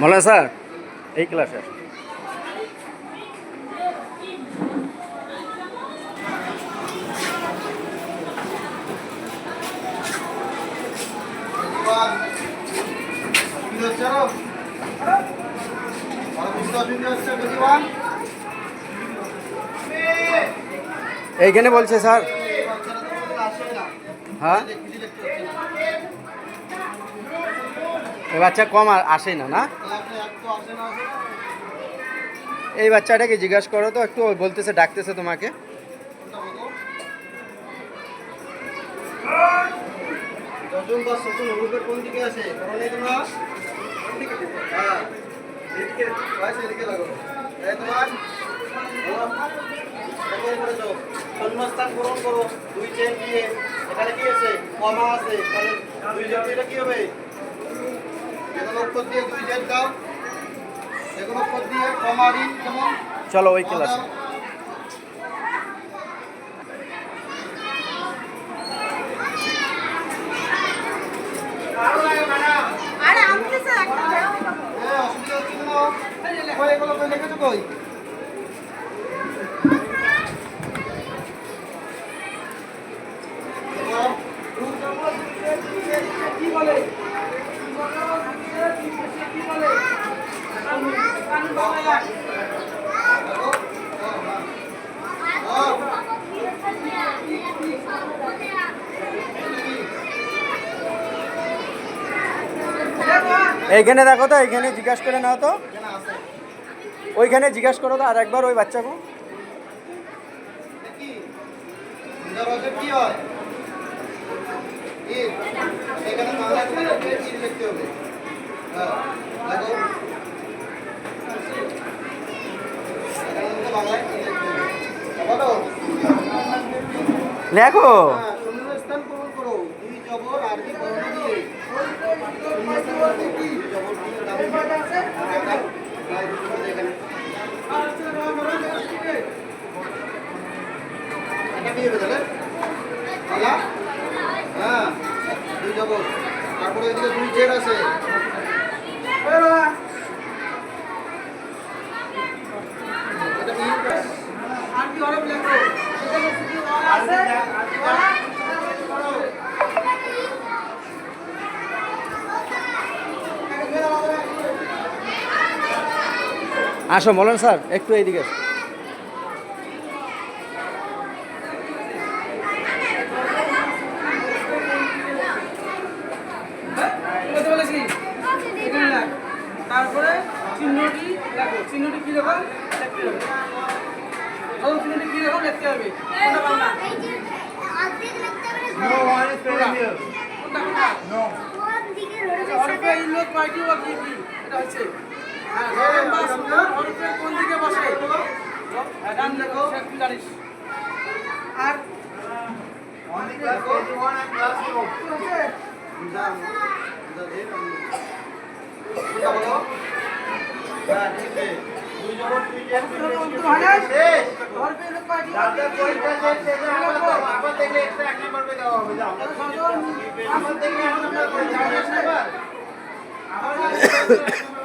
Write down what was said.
বলেন স্যার এই ক্লাসে এইখানে বলছে স্যার। হ্যাঁ এই বাচ্চা কম আসে না না, এই বাচ্চাটাকে জিজ্ঞাসা করো তো একটু, বলতেছে ডাকতেছে তোমাকে। কোন দিকে আছে? শূন্যস্থান পূরণ করো, 2 চেন দিয়ে। এখানে কি আছে? কমা আছে, তাহলে 2 চেন এটা কি হবে? যেকোনো অক্ষর দিয়ে 2 চেন দাও, যেকোনো অক্ষর দিয়ে কমা দিন। কেমন? চলো ওই ক্লাসে। এইখানে দেখো তো, এইখানে জিজ্ঞাসা করে নাও তো, ওইখানে জিজ্ঞাসা করো তো আর একবার ওই বাচ্চাকে। কি হয়? এখানে লিখতে হবে। লেখো। শূন্যস্থান পূরণ করো, 2 জবর আর কি বর্ণ দিয়ে। হ্যাঁ 2 জবর, তারপরে এদিকে 2 জেড আছে। আসো বলেন স্যার একটু এইদিকে। তারপরে চিহ্নটি লেখো, চিহ্নটি কি রকম দেখতে হবে, চিহ্নটি কি রকম দেখতে হবে। কোনটা Bangla? No one is very here. কোনটা কোনটা? No. হরফে ইল্লত কয়টি ও কি কি? এটা হচ্ছে হ্যাঁ, হরফের কোন দিকে বসে? ডান দেখো, তুই জানিস। আর Only class 21 and class 2. আমার